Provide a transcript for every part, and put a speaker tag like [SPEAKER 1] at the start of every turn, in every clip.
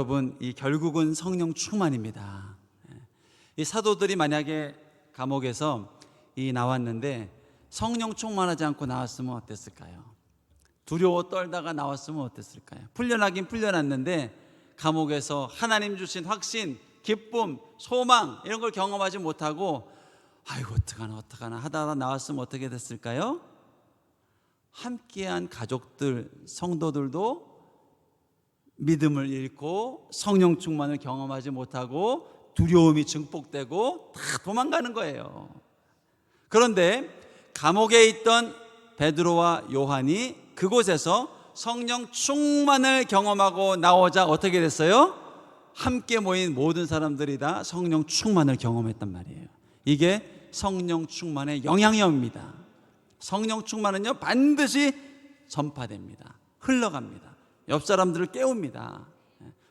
[SPEAKER 1] 여러분, 이 결국은 성령 충만입니다. 이 사도들이 만약에 감옥에서 나왔는데 성령 충만하지 않고 나왔으면 어땠을까요? 두려워 떨다가 나왔으면 어땠을까요? 풀려나긴 풀려났는데 감옥에서 하나님 주신 확신, 기쁨, 소망 이런 걸 경험하지 못하고 아이고 어떡하나 하다가 나왔으면 어떻게 됐을까요? 함께한 가족들, 성도들도 믿음을 잃고 성령 충만을 경험하지 못하고 두려움이 증폭되고 다 도망가는 거예요. 그런데 감옥에 있던 베드로와 요한이 그곳에서 성령 충만을 경험하고 나오자 어떻게 됐어요? 함께 모인 모든 사람들이 다 성령 충만을 경험했단 말이에요. 이게 성령 충만의 영향력입니다. 성령 충만은요 반드시 전파됩니다. 흘러갑니다. 옆 사람들을 깨웁니다.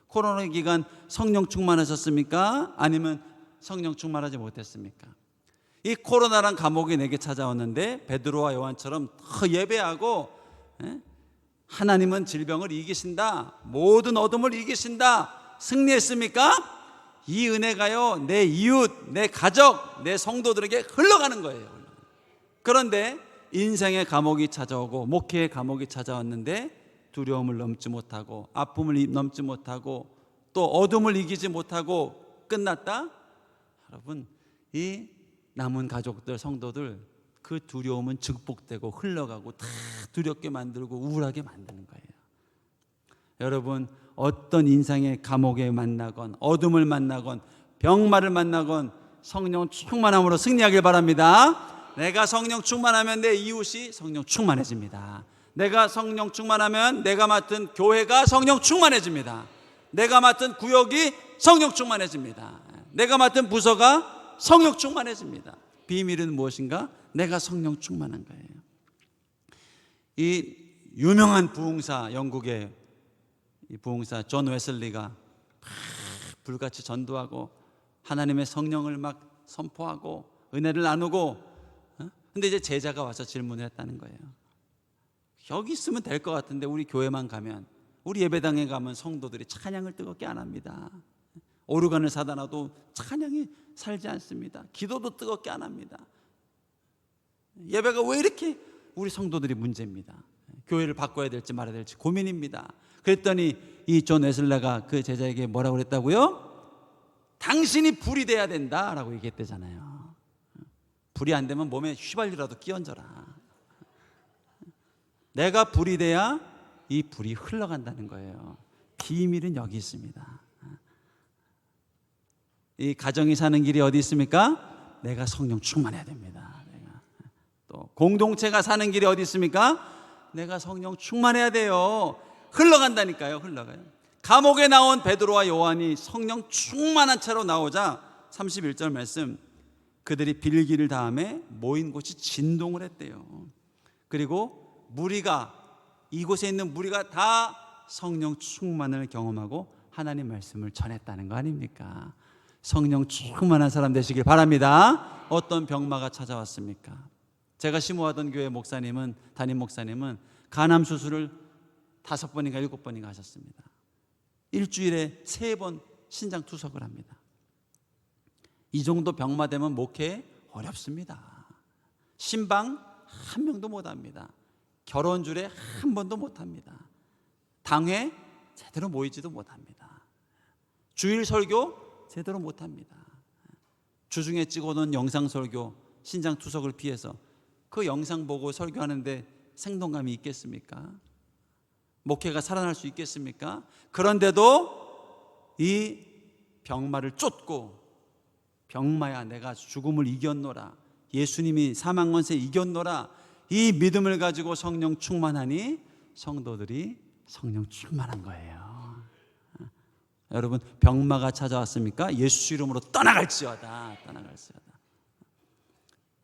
[SPEAKER 1] 코로나 기간 성령 충만하셨습니까? 아니면 성령 충만하지 못했습니까? 이 코로나란 감옥이 내게 찾아왔는데 베드로와 요한처럼 예배하고 하나님은 질병을 이기신다, 모든 어둠을 이기신다 승리했습니까? 이 은혜가요 내 이웃, 내 가족, 내 성도들에게 흘러가는 거예요. 그런데 인생의 감옥이 찾아오고 목회의 감옥이 찾아왔는데 두려움을 넘지 못하고 아픔을 넘지 못하고 또 어둠을 이기지 못하고 끝났다? 여러분, 이 남은 가족들, 성도들 그 두려움은 증폭되고 흘러가고 다 두렵게 만들고 우울하게 만드는 거예요. 여러분, 어떤 인생의 감옥에 만나건 어둠을 만나건 병마를 만나건 성령 충만함으로 승리하길 바랍니다. 내가 성령 충만하면 내 이웃이 성령 충만해집니다. 내가 성령 충만하면 내가 맡은 교회가 성령 충만해집니다. 내가 맡은 구역이 성령 충만해집니다. 내가 맡은 부서가 성령 충만해집니다. 비밀은 무엇인가? 내가 성령 충만한 거예요. 이 유명한 부흥사, 영국의 이 부흥사 존 웨슬리가 불같이 전도하고 하나님의 성령을 막 선포하고 은혜를 나누고 근데 이제 제자가 와서 질문을 했다는 거예요. 여기 있으면 될 것 같은데 우리 교회만 가면, 우리 예배당에 가면 성도들이 찬양을 뜨겁게 안 합니다. 오르간을 사다 놔도 찬양이 살지 않습니다. 기도도 뜨겁게 안 합니다. 예배가 왜 이렇게 우리 성도들이 문제입니다. 교회를 바꿔야 될지 말아야 될지 고민입니다. 그랬더니 이 존 웨슬레가 그 제자에게 뭐라고 그랬다고요? 당신이 불이 돼야 된다라고 얘기했대잖아요. 불이 안 되면 몸에 휘발유라도 끼얹어라. 내가 불이 돼야 이 불이 흘러간다는 거예요. 비밀은 여기 있습니다. 이 가정이 사는 길이 어디 있습니까? 내가 성령 충만해야 됩니다. 또 공동체가 사는 길이 어디 있습니까? 내가 성령 충만해야 돼요. 흘러간다니까요. 흘러가요. 감옥에 나온 베드로와 요한이 성령 충만한 채로 나오자 31절 말씀, 그들이 빌기를 다음에 모인 곳이 진동을 했대요. 그리고 무리가, 이곳에 있는 무리가 다 성령 충만을 경험하고 하나님 말씀을 전했다는 거 아닙니까? 성령 충만한 사람 되시길 바랍니다. 어떤 병마가 찾아왔습니까? 제가 심호하던 교회 목사님은, 담임 목사님은 간암 수술을 5번인가 7번인가 하셨습니다. 일주일에 3번 신장 투석을 합니다. 이 정도 병마 되면 목회 어렵습니다. 신방 한 명도 못 합니다. 결혼줄에 한 번도 못 합니다. 당회 제대로 모이지도 못합니다. 주일 설교 제대로 못 합니다. 주중에 찍어놓은 영상 설교, 신장 투석을 피해서 그 영상 보고 설교하는데 생동감이 있겠습니까? 목회가 살아날 수 있겠습니까? 그런데도 이 병마를 쫓고, 병마야 내가 죽음을 이겼노라, 예수님이 사망권세 이겼노라, 이 믿음을 가지고 성령 충만하니 성도들이 성령 충만한 거예요. 여러분, 병마가 찾아왔습니까? 예수 이름으로 떠나갈지어다. 떠나갈지어다.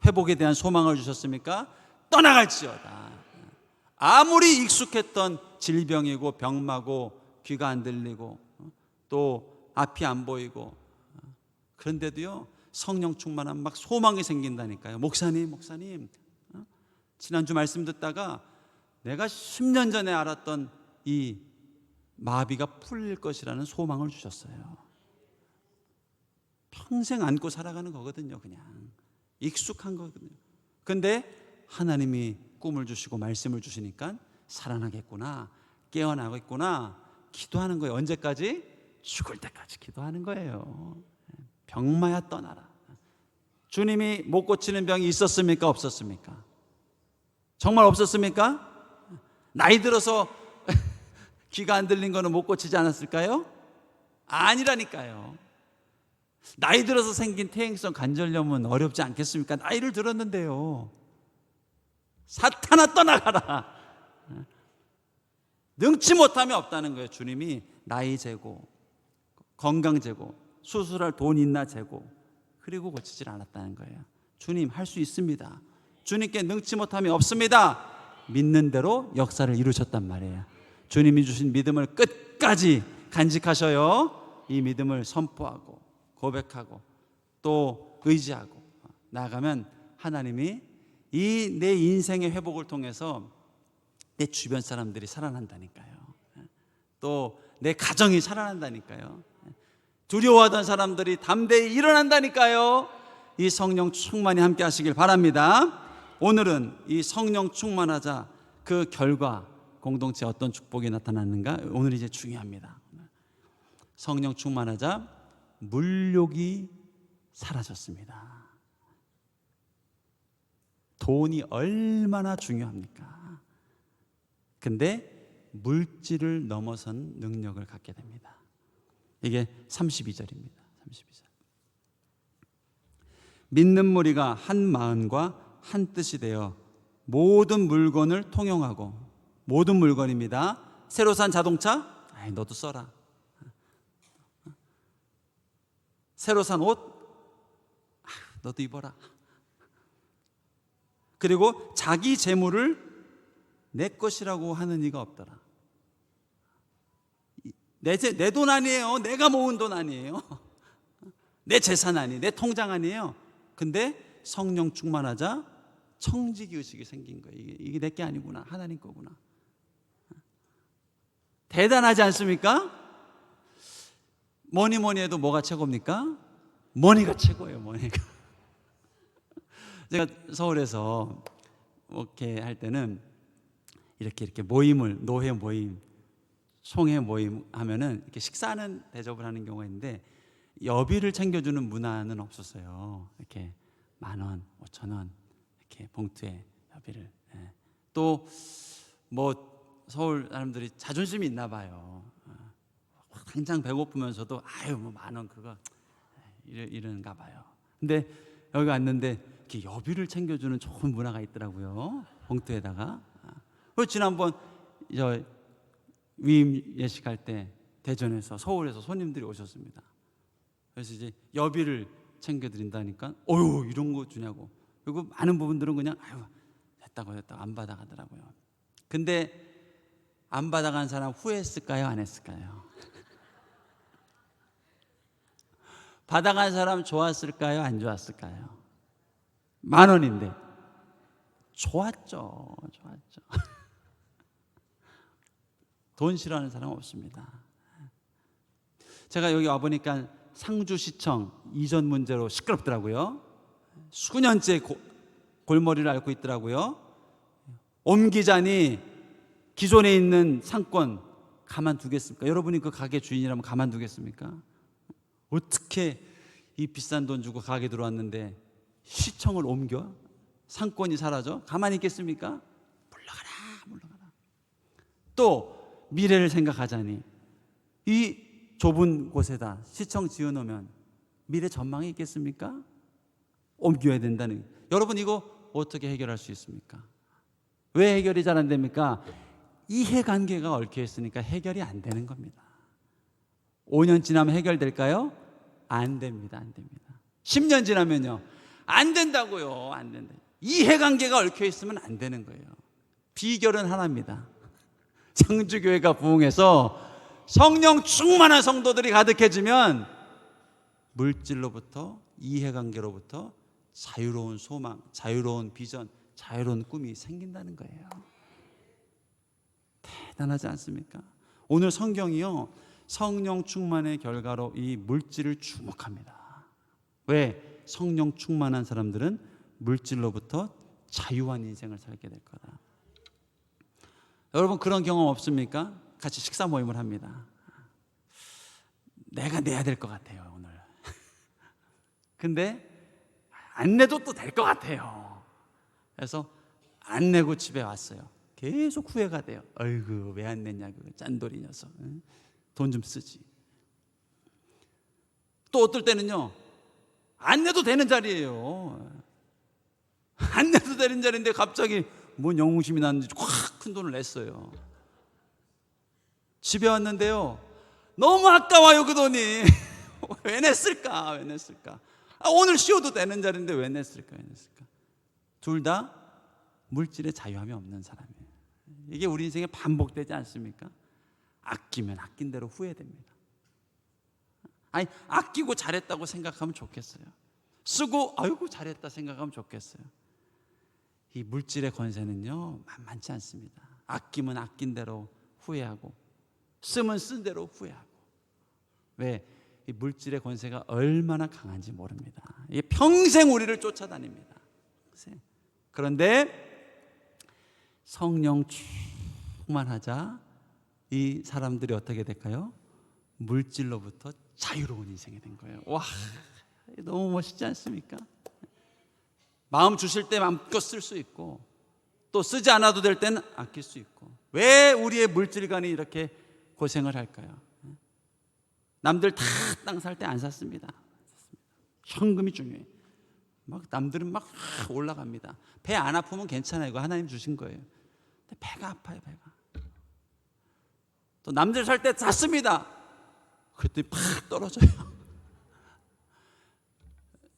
[SPEAKER 1] 회복에 대한 소망을 주셨습니까? 떠나갈지어다. 아무리 익숙했던 질병이고 병마고 귀가 안 들리고 또 앞이 안 보이고 그런데도요 성령 충만한 막 소망이 생긴다니까요. 목사님 지난주 말씀 듣다가 내가 10년 전에 알았던 이 마비가 풀릴 것이라는 소망을 주셨어요. 평생 안고 살아가는 거거든요. 그냥 익숙한 거거든요. 근데 하나님이 꿈을 주시고 말씀을 주시니까 살아나겠구나, 깨어나겠구나 기도하는 거예요. 언제까지? 죽을 때까지 기도하는 거예요. 병마야 떠나라. 주님이 못 고치는 병이 있었습니까? 없었습니까? 정말 없었습니까? 나이 들어서 귀가 안 들린 거는 못 고치지 않았을까요? 아니라니까요. 나이 들어서 생긴 퇴행성 관절염은 어렵지 않겠습니까? 나이를 들었는데요. 사탄아 떠나가라. 능치 못함이 없다는 거예요. 주님이 나이 재고, 건강 재고, 수술할 돈 있나 재고, 그리고 고치질 않았다는 거예요. 주님 할 수 있습니다. 주님께 능치 못함이 없습니다. 믿는 대로 역사를 이루셨단 말이에요. 주님이 주신 믿음을 끝까지 간직하셔요. 이 믿음을 선포하고 고백하고 또 의지하고 나아가면 하나님이 이 내 인생의 회복을 통해서 내 주변 사람들이 살아난다니까요. 또 내 가정이 살아난다니까요. 두려워하던 사람들이 담대히 일어난다니까요. 이 성령 충만히 함께 하시길 바랍니다. 오늘은 이 성령 충만하자 그 결과 공동체에 어떤 축복이 나타났는가, 오늘이 이제 중요합니다. 성령 충만하자 물욕이 사라졌습니다. 돈이 얼마나 중요합니까? 근데 물질을 넘어선 능력을 갖게 됩니다. 이게 32절입니다. 32절. 믿는 무리가 한 마음과 한 뜻이 되어 모든 물건을 통용하고, 모든 물건입니다. 새로 산 자동차? 아이, 너도 써라. 새로 산 옷? 너도 입어라. 그리고 자기 재물을 내 것이라고 하는 이가 없더라. 내 돈 아니에요. 내가 모은 돈 아니에요. 내 재산 아니에요. 내 통장 아니에요. 근데 성령 충만하자 청지기 의식이 생긴 거예요. 이게 내 게 아니구나. 하나님 거구나. 대단하지 않습니까? 뭐니 해도 뭐가 최고입니까? 머니가 최고예요. 머니가. 제가 서울에서 이렇게 할 때는 이렇게 모임을, 노회 모임, 총회 모임 하면은 이렇게 식사하는 대접을 하는 경우가 있는데 여비를 챙겨주는 문화는 없었어요. 이렇게 10,000원, 5,000원 이렇게 봉투에 여비를. 또 뭐 서울 사람들이 자존심이 있나 봐요. 당장 배고프면서도 아유 뭐 10,000원 그거 이런가 봐요. 근데 여기 왔는데 이렇게 여비를 챙겨주는 좋은 문화가 있더라고요. 봉투에다가. 지난번 저 위임 예식할 때 대전에서, 서울에서 손님들이 오셨습니다. 그래서 이제 여비를 챙겨드린다니까 어휴 이런 거 주냐고. 그리고 많은 부분들은 그냥 아유 됐다고 안 받아가더라고요. 근데 안 받아간 사람 후회했을까요? 안 했을까요? 받아간 사람 좋았을까요? 안 좋았을까요? 10,000원인데 좋았죠. 돈 싫어하는 사람 없습니다. 제가 여기 와보니까 상주시청 이전 문제로 시끄럽더라고요. 수년째 골머리를 앓고 있더라고요. 옮기자니 기존에 있는 상권 가만두겠습니까? 여러분이 그 가게 주인이라면 가만두겠습니까? 어떻게 이 비싼 돈 주고 가게 들어왔는데 시청을 옮겨? 상권이 사라져? 가만히 있겠습니까? 물러가라. 또 미래를 생각하자니 이 좁은 곳에다 시청 지어놓으면 미래 전망이 있겠습니까? 옮겨야 된다는. 여러분 이거 어떻게 해결할 수 있습니까? 왜 해결이 잘 안 됩니까? 이해관계가 얽혀 있으니까 해결이 안 되는 겁니다. 5년 지나면 해결될까요? 안 됩니다. 10년 지나면요? 안 된다고요. 안 된다. 이해관계가 얽혀 있으면 안 되는 거예요. 비결은 하나입니다. 상주교회가 부흥해서 성령 충만한 성도들이 가득해지면 물질로부터 이해관계로부터 자유로운 소망, 자유로운 비전, 자유로운 꿈이 생긴다는 거예요. 대단하지 않습니까? 오늘 성경이요, 성령 충만의 결과로 이 물질을 주목합니다. 왜? 성령 충만한 사람들은 물질로부터 자유한 인생을 살게 될 거다. 여러분 그런 경험 없습니까? 같이 식사 모임을 합니다. 내가 내야 될 것 같아요 오늘. 근데 안 내도 또 될 것 같아요. 그래서 안 내고 집에 왔어요. 계속 후회가 돼요. 아이고 왜 안 냈냐 그 짠돌이 녀석. 돈 좀 쓰지. 또 어떨 때는요, 안 내도 되는 자리예요. 안 내도 되는 자리인데 갑자기 뭔 영웅심이 나는지 확 큰 돈을 냈어요. 집에 왔는데요, 너무 아까워요 그 돈이. 왜 냈을까? 왜 냈을까? 오늘 쉬어도 되는 자리인데 왜 냈을까? 왜 냈을까? 둘 다 물질의 자유함이 없는 사람이에요. 이게 우리 인생에 반복되지 않습니까? 아끼면 아낀 대로 후회됩니다. 아니, 아끼고 잘했다고 생각하면 좋겠어요. 쓰고 아이고 잘했다 생각하면 좋겠어요. 이 물질의 권세는요 만만치 않습니다. 아끼면 아낀 대로 후회하고, 쓰면 쓴 대로 후회하고. 왜? 이 물질의 권세가 얼마나 강한지 모릅니다. 이게 평생 우리를 쫓아다닙니다. 그런데 성령 충만하자 이 사람들이 어떻게 될까요? 물질로부터 자유로운 인생이 된 거예요. 와, 너무 멋있지 않습니까? 마음 주실 때 마음껏 쓸 수 있고, 또 쓰지 않아도 될 때는 아낄 수 있고. 왜 우리의 물질관이 이렇게 고생을 할까요? 남들 다 땅 살 때 안 샀습니다. 현금이 중요해요. 막 남들은 막 올라갑니다. 배 안 아프면 괜찮아요. 이거 하나님 주신 거예요. 근데 배가 아파요, 배가. 또 남들 살 때 샀습니다. 그랬더니 팍 떨어져요.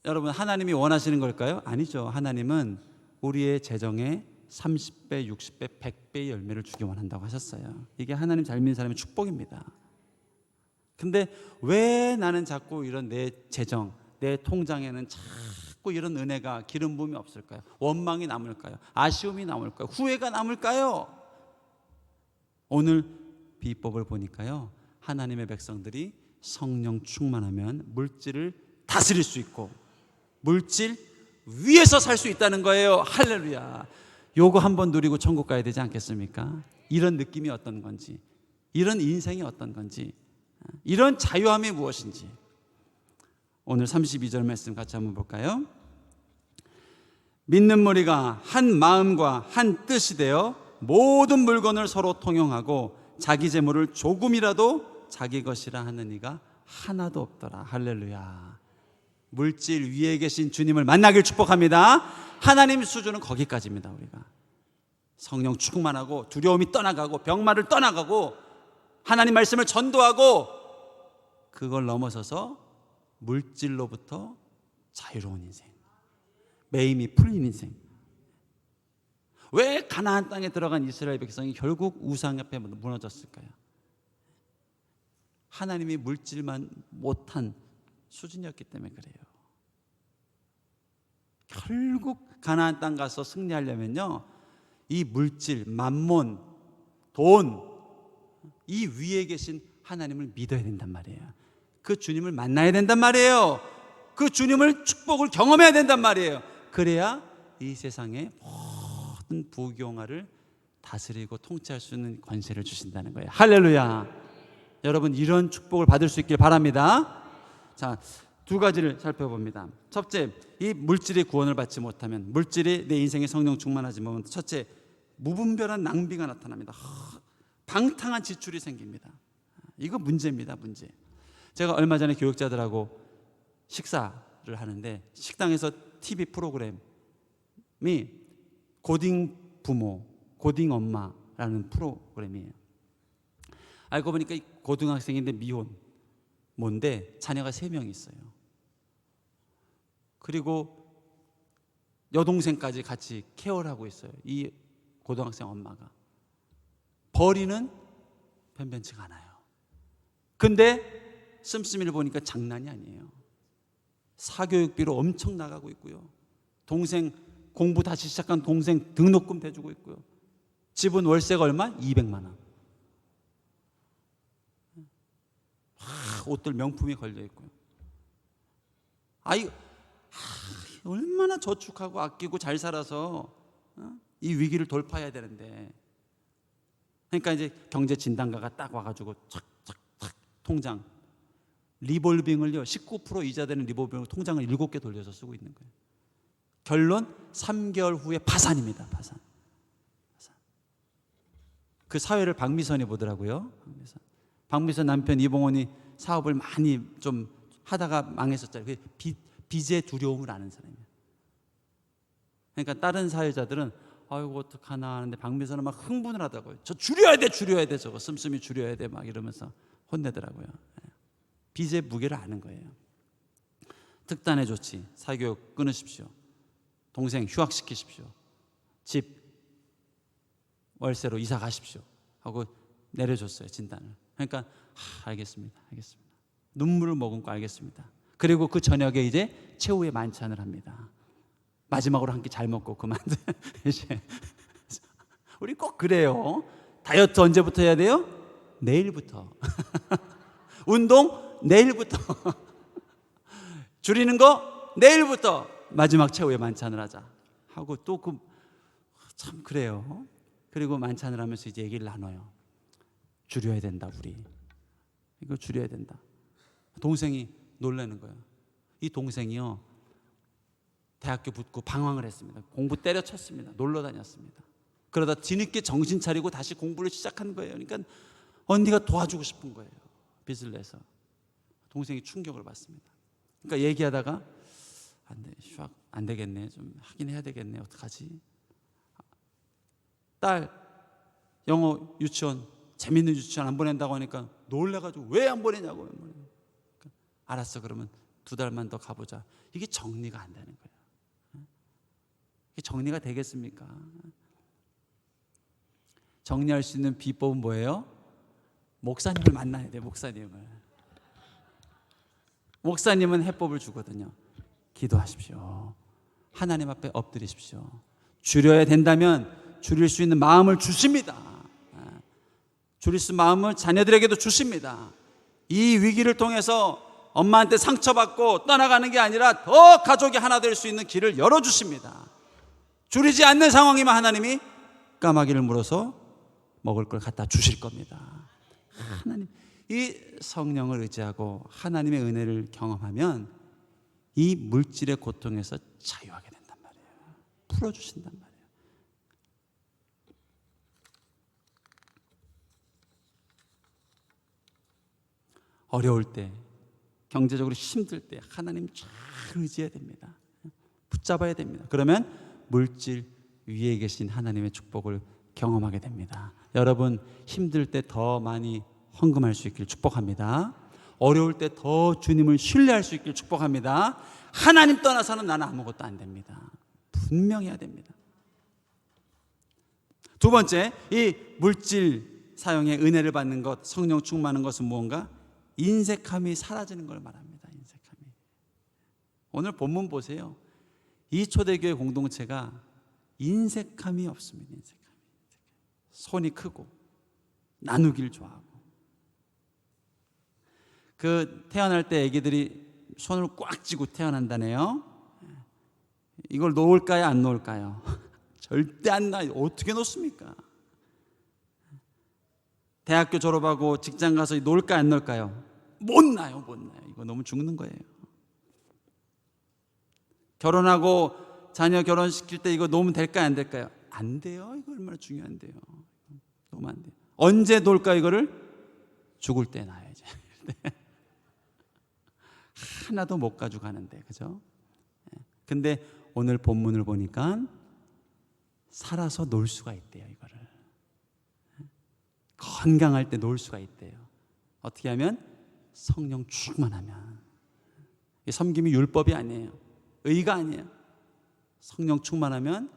[SPEAKER 1] 여러분 하나님이 원하시는 걸까요? 아니죠. 하나님은 우리의 재정에 30배, 60배, 100배의 열매를 주기 원한다고 하셨어요. 이게 하나님 잘 믿는 사람의 축복입니다. 근데 왜 나는 자꾸 이런 내 재정, 내 통장에는 자꾸 이런 은혜가, 기름 부음이 없을까요? 원망이 남을까요? 아쉬움이 남을까요? 후회가 남을까요? 오늘 비법을 보니까요, 하나님의 백성들이 성령 충만하면 물질을 다스릴 수 있고 물질 위에서 살 수 있다는 거예요. 할렐루야. 요거 한번 누리고 천국 가야 되지 않겠습니까? 이런 느낌이 어떤 건지, 이런 인생이 어떤 건지, 이런 자유함이 무엇인지. 오늘 32절 말씀 같이 한번 볼까요? 믿는 무리가 한 마음과 한 뜻이 되어 모든 물건을 서로 통용하고 자기 재물을 조금이라도 자기 것이라 하는 이가 하나도 없더라. 할렐루야. 물질 위에 계신 주님을 만나길 축복합니다. 하나님 수준은 거기까지입니다. 우리가 성령 충만하고 두려움이 떠나가고 병마를 떠나가고 하나님 말씀을 전도하고 그걸 넘어서서 물질로부터 자유로운 인생, 매임이 풀린 인생. 왜 가나안 땅에 들어간 이스라엘 백성이 결국 우상 앞에 무너졌을까요? 하나님이 물질만 못한 수준이었기 때문에 그래요. 결국 가나안 땅 가서 승리하려면요, 이 물질, 만몬, 돈, 이 위에 계신 하나님을 믿어야 된단 말이에요. 그 주님을 만나야 된단 말이에요. 그 주님을, 축복을 경험해야 된단 말이에요. 그래야 이 세상의 모든 부귀영화를 다스리고 통치할 수 있는 권세를 주신다는 거예요. 할렐루야. 여러분 이런 축복을 받을 수 있길 바랍니다. 자, 두 가지를 살펴봅니다. 첫째, 이 물질이 구원을 받지 못하면, 물질이 내 인생에 성령 충만하지 못하면, 첫째, 무분별한 낭비가 나타납니다. 방탕한 지출이 생깁니다. 이거 문제입니다. 문제. 제가 얼마 전에 교육자들하고 식사를 하는데 식당에서 TV 프로그램이 고딩 부모, 고딩 엄마라는 프로그램이에요. 알고 보니까 이 고등학생인데 미혼, 뭔데 자녀가 3명 있어요. 그리고 여동생까지 같이 케어를 하고 있어요. 이 고등학생 엄마가. 벌이는 변변치가 않아요. 근데 씀씀이를 보니까 장난이 아니에요. 사교육비로 엄청 나가고 있고요. 동생 공부 다시 시작한 동생 등록금 대주고 있고요. 집은 월세가 얼마? 200만 원. 옷들 명품이 걸려 있고요. 얼마나 저축하고 아끼고 잘 살아서 이 위기를 돌파해야 되는데. 그러니까 이제 경제 진단가가 딱 와가지고 착착착 통장 리볼빙을요 19% 이자 되는 리볼빙 통장을 7개 돌려서 쓰고 있는 거예요. 결론 3개월 후에 파산입니다. 파산. 그 사회를 박미선이 보더라고요. 박미선 남편 이봉원이 사업을 많이 좀 하다가 망했었잖아요. 빚의 두려움을 아는 사람이에요. 그러니까 다른 사회자들은 아이고 어떡하나 하는데 박미선은 막 흥분을 하다고요. 저 줄여야 돼 저거 씀씀이 줄여야 돼 막 이러면서 혼내더라고요. 빚의 무게를 아는 거예요. 특단의 조치, 사교육 끊으십시오. 동생 휴학시키십시오. 집 월세로 이사 가십시오 하고 내려줬어요, 진단을. 그러니까 알겠습니다. 눈물을 머금고 알겠습니다. 그리고 그 저녁에 이제 최후의 만찬을 합니다. 마지막으로 한 끼 잘 먹고 그만. 이제 우리 꼭 그래요. 다이어트 언제부터 해야 돼요? 내일부터. 운동 내일부터. 줄이는 거 내일부터. 마지막 최후의 만찬을 하자 하고 또 참 그래요. 그리고 만찬을 하면서 이제 얘기를 나눠요. 줄여야 된다, 우리. 이거 줄여야 된다. 동생이 놀라는 거예요. 이 동생이요, 대학교 붙고 방황을 했습니다. 공부 때려쳤습니다. 놀러 다녔습니다. 그러다 뒤늦게 정신 차리고 다시 공부를 시작한 거예요. 그러니까 언니가 도와주고 싶은 거예요. 빚을 내서. 동생이 충격을 받습니다. 그러니까 얘기하다가 휴학 안 되겠네. 좀 하긴 해야 되겠네. 어떡하지? 딸 영어 유치원, 재밌는 유치원 안 보낸다고 하니까 놀래가지고 왜 안 보내냐고. 그러니까 알았어, 그러면 2달만 더 가보자. 이게 정리가 안 되는 거예요. 이게 정리가 되겠습니까? 정리할 수 있는 비법은 뭐예요? 목사님을 만나야 돼요. 목사님은 해법을 주거든요. 기도하십시오. 하나님 앞에 엎드리십시오. 줄여야 된다면 줄일 수 있는 마음을 주십니다. 줄일 수 있는 마음을 자녀들에게도 주십니다. 이 위기를 통해서 엄마한테 상처받고 떠나가는 게 아니라 더 가족이 하나 될 수 있는 길을 열어주십니다. 줄이지 않는 상황이면 하나님이 까마귀를 물어서 먹을 걸 갖다 주실 겁니다. 하나님, 이 성령을 의지하고 하나님의 은혜를 경험하면 이 물질의 고통에서 자유하게 된단 말이에요. 풀어주신단 말이에요. 어려울 때, 경제적으로 힘들 때 하나님 잘 의지해야 됩니다. 붙잡아야 됩니다. 그러면 물질 위에 계신 하나님의 축복을 경험하게 됩니다. 여러분, 힘들 때 더 많이 헌금할 수 있길 축복합니다. 어려울 때 더 주님을 신뢰할 수 있길 축복합니다. 하나님 떠나서는 나는 아무것도 안 됩니다. 분명해야 됩니다. 두 번째, 이 물질 사용의 은혜를 받는 것, 성령 충만한 것은 무언가? 인색함이 사라지는 걸 말합니다. 인색함이. 오늘 본문 보세요. 이 초대교회 공동체가 인색함이 없습니다. 인색함이. 손이 크고 나누길 좋아하고. 태어날 때 아기들이 손을 꽉 쥐고 태어난다네요. 이걸 놓을까요, 안 놓을까요? 절대 안 놔요. 어떻게 놓습니까? 대학교 졸업하고 직장 가서 놓을까요, 안 놓을까요? 못 놔요. 이거 너무 죽는 거예요. 결혼하고 자녀 결혼시킬 때 이거 놓으면 될까요, 안 될까요? 안 돼요. 이거 얼마나 중요한데요. 놓으면 안 돼요. 언제 놓을까 이거를? 죽을 때 놔야지. 하나도 못 가져가는데, 그죠? 근데 오늘 본문을 보니까 살아서 놀 수가 있대요. 이거를 건강할 때 놀 수가 있대요. 어떻게 하면? 성령 충만하면. 섬김이 율법이 아니에요. 의가 아니에요. 성령 충만하면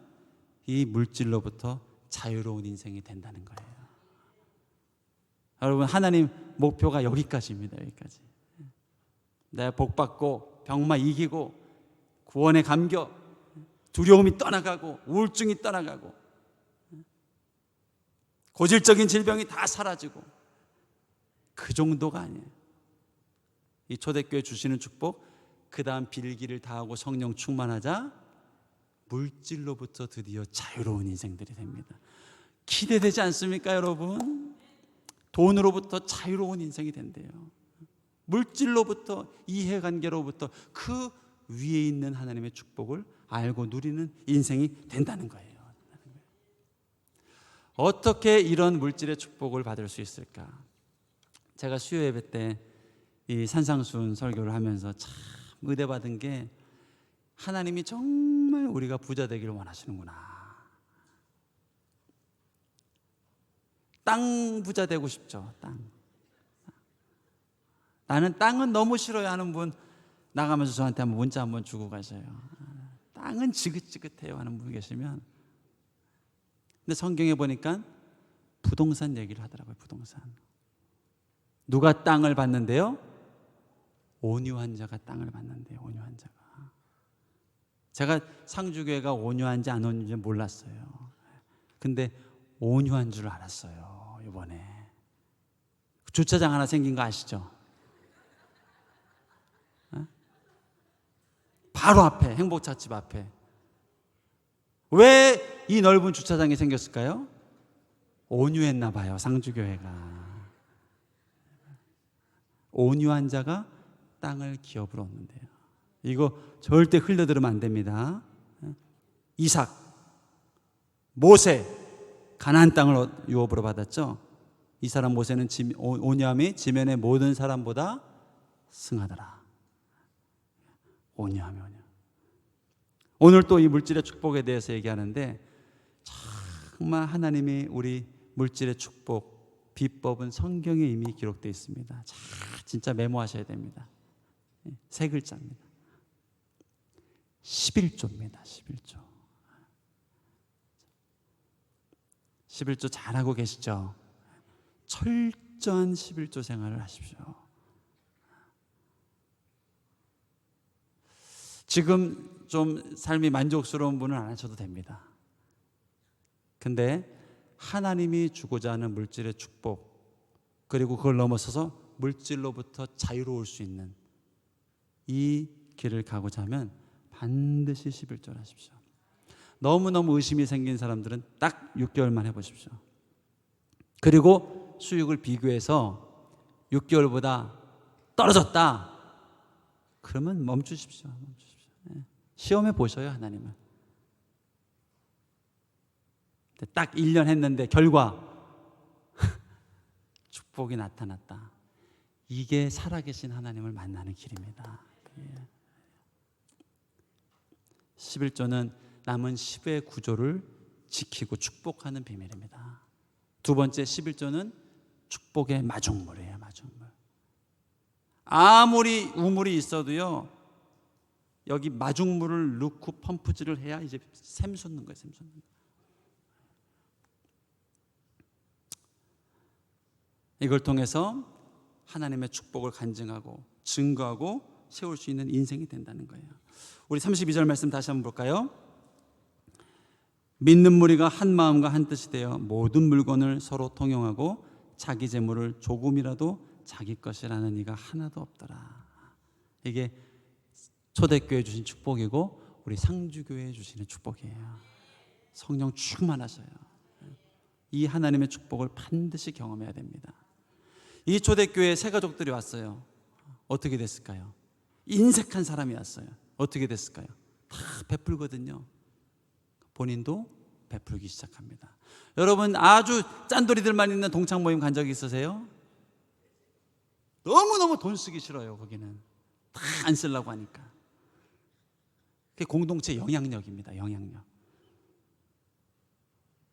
[SPEAKER 1] 이 물질로부터 자유로운 인생이 된다는 거예요. 여러분, 하나님 목표가 여기까지입니다. 여기까지. 내가 복받고 병마 이기고 구원의 감격, 두려움이 떠나가고 우울증이 떠나가고 고질적인 질병이 다 사라지고, 그 정도가 아니에요. 이 초대교회 주시는 축복, 그 다음 빌기를 다하고 성령 충만하자 물질로부터 드디어 자유로운 인생들이 됩니다. 기대되지 않습니까, 여러분? 돈으로부터 자유로운 인생이 된대요. 물질로부터, 이해관계로부터 그 위에 있는 하나님의 축복을 알고 누리는 인생이 된다는 거예요. 어떻게 이런 물질의 축복을 받을 수 있을까? 제가 수요 예배 때 이 산상수훈 설교를 하면서 참 의대받은 게, 하나님이 정말 우리가 부자 되기를 원하시는구나. 땅 부자 되고 싶죠. 땅. 나는 땅은 너무 싫어요 하는 분 나가면서 저한테 한번 문자 한번 주고 가세요. 땅은 지긋지긋해요 하는 분 계시면. 근데 성경에 보니까 부동산 얘기를 하더라고요. 부동산. 누가 땅을 받는데요? 온유한 자가 땅을 받는데요. 온유한 자가. 제가 상주교회가 온유한지 안 온유한지 몰랐어요. 근데 온유한 줄 알았어요. 이번에 주차장 하나 생긴 거 아시죠? 바로 앞에, 행복찻집 앞에. 왜 이 넓은 주차장이 생겼을까요? 온유했나 봐요, 상주교회가. 온유한 자가 땅을 기업으로 얻는데요. 이거 절대 흘려들으면 안 됩니다. 이삭, 모세, 가나안 땅을 유업으로 받았죠. 이 사람 모세는 온유함이 지면의 모든 사람보다 승하더라. 온유함이 온유. 오늘 또 이 물질의 축복에 대해서 얘기하는데, 정말 하나님이 우리 물질의 축복 비법은 성경에 이미 기록되어 있습니다. 진짜 메모하셔야 됩니다. 세 글자입니다. 11조입니다. 11조. 11조 잘하고 계시죠? 철저한 11조 생활을 하십시오. 지금 좀 삶이 만족스러운 분은 안 하셔도 됩니다. 근데 하나님이 주고자 하는 물질의 축복, 그리고 그걸 넘어서서 물질로부터 자유로울 수 있는 이 길을 가고자 하면 반드시 11조를 하십시오. 너무너무 의심이 생긴 사람들은 딱 6개월만 해보십시오. 그리고 수익을 비교해서 6개월보다 떨어졌다, 그러면 멈추십시오. 시험해 보셔요, 하나님은. 딱 1년 했는데 결과 축복이 나타났다. 이게 살아계신 하나님을 만나는 길입니다. 11조는 남은 10의 구조를 지키고 축복하는 비밀입니다. 두 번째, 11조는 축복의 마중물이에요. 마중물. 아무리 우물이 있어도요, 여기 마중물을 넣고 펌프질을 해야 이제 샘 솟는 거예요. 샘 솟는 거예요. 이걸 통해서 하나님의 축복을 간증하고 증거하고 세울 수 있는 인생이 된다는 거예요. 우리 32절 말씀 다시 한번 볼까요? 믿는 무리가 한 마음과 한 뜻이 되어 모든 물건을 서로 통용하고 자기 재물을 조금이라도 자기 것이라는 이가 하나도 없더라. 이게 초대교회 주신 축복이고 우리 상주교회 주시는 축복이에요. 성령 충만하셔요. 이 하나님의 축복을 반드시 경험해야 됩니다. 이 초대교회에 새 가족들이 왔어요. 어떻게 됐을까요? 인색한 사람이 왔어요. 어떻게 됐을까요? 다 베풀거든요. 본인도 베풀기 시작합니다. 여러분, 아주 짠돌이들만 있는 동창 모임 간 적이 있으세요? 너무너무 돈 쓰기 싫어요. 거기는 다 안 쓰려고 하니까. 그게 공동체 영향력입니다. 영향력.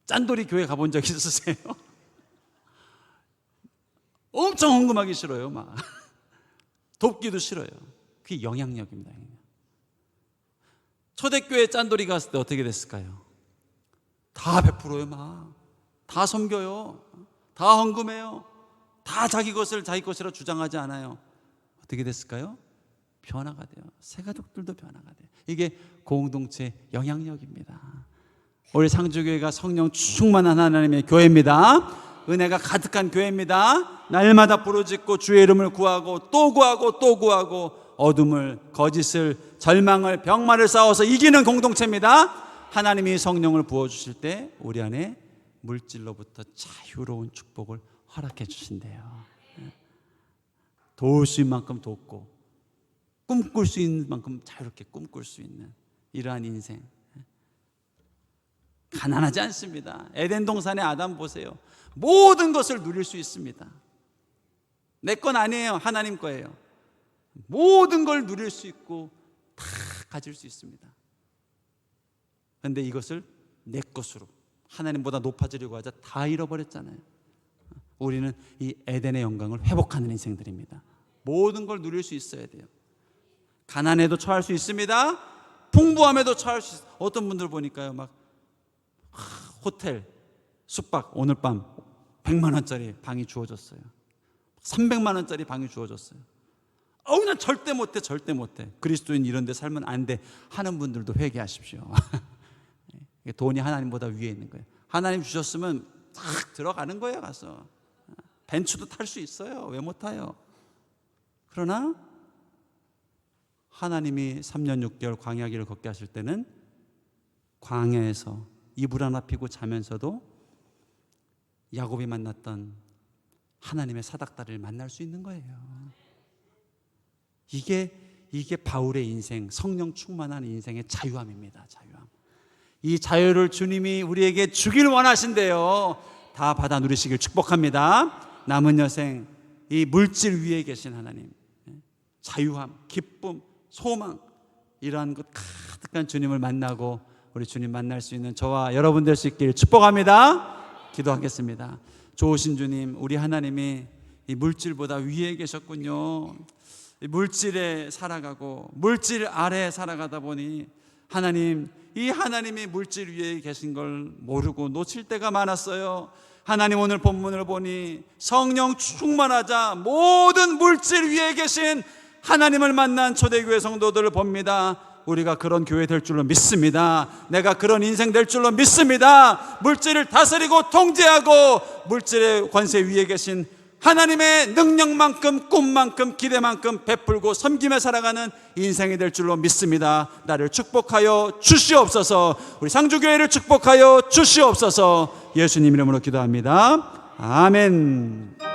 [SPEAKER 1] 짠돌이 교회 가본 적 있으세요? 엄청 헌금하기 싫어요. 막 돕기도 싫어요. 그게 영향력입니다. 초대교회 짠돌이 갔을 때 어떻게 됐을까요? 다 베풀어요. 막 다 섬겨요. 다 헌금해요. 다 자기 것을 자기 것이라 주장하지 않아요. 어떻게 됐을까요? 변화가 돼요. 새 가족들도 변화가 돼요. 이게 공동체 영향력입니다. 우리 상주교회가 성령 충만한 하나님의 교회입니다. 은혜가 가득한 교회입니다. 날마다 부르짖고 주의 이름을 구하고 또 구하고 또 구하고 어둠을, 거짓을, 절망을, 병마를 싸워서 이기는 공동체입니다. 하나님이 성령을 부어주실 때 우리 안에 물질로부터 자유로운 축복을 허락해 주신대요. 도울 수 있는 만큼 돕고 꿈꿀 수 있는 만큼 자유롭게 꿈꿀 수 있는 이러한 인생. 가난하지 않습니다. 에덴 동산의 아담 보세요. 모든 것을 누릴 수 있습니다. 내 건 아니에요. 하나님 거예요. 모든 걸 누릴 수 있고 다 가질 수 있습니다. 그런데 이것을 내 것으로 하나님보다 높아지려고 하자 다 잃어버렸잖아요. 우리는 이 에덴의 영광을 회복하는 인생들입니다. 모든 걸 누릴 수 있어야 돼요. 가난에도 처할 수 있습니다. 풍부함에도 처할 수 있어요. 어떤 분들 보니까요, 막 호텔 숙박 오늘 밤 100만 원짜리 방이 주어졌어요. 300만 원짜리 방이 주어졌어요. 난 절대 못해, 절대 못해. 그리스도인 이런 데 살면 안 돼 하는 분들도 회개하십시오. 돈이 하나님보다 위에 있는 거예요. 하나님 주셨으면 탁 들어가는 거예요. 가서 벤츠도 탈 수 있어요. 왜 못 타요? 그러나 하나님이 3년 6개월 광야길을 걷게 하실 때는 광야에서 이불 하나 피고 자면서도 야곱이 만났던 하나님의 사닥다리를 만날 수 있는 거예요. 이게 바울의 인생, 성령 충만한 인생의 자유함입니다. 자유함. 이 자유를 주님이 우리에게 주길 원하신대요. 다 받아 누리시길 축복합니다. 남은 여생 이 물질 위에 계신 하나님, 자유함, 기쁨, 소망, 이러한 것 가득한 주님을 만나고 우리 주님 만날 수 있는 저와 여러분 될 수 있길 축복합니다. 기도하겠습니다. 좋으신 주님, 우리 하나님이 이 물질보다 위에 계셨군요. 이 물질에 살아가고 물질 아래에 살아가다 보니 하나님, 이 하나님이 물질 위에 계신 걸 모르고 놓칠 때가 많았어요. 하나님, 오늘 본문을 보니 성령 충만하자 모든 물질 위에 계신 하나님을 만난 초대교회 성도들을 봅니다. 우리가 그런 교회 될 줄로 믿습니다. 내가 그런 인생 될 줄로 믿습니다. 물질을 다스리고 통제하고 물질의 권세 위에 계신 하나님의 능력만큼, 꿈만큼, 기대만큼 베풀고 섬기며 살아가는 인생이 될 줄로 믿습니다. 나를 축복하여 주시옵소서. 우리 상주교회를 축복하여 주시옵소서. 예수님 이름으로 기도합니다. 아멘.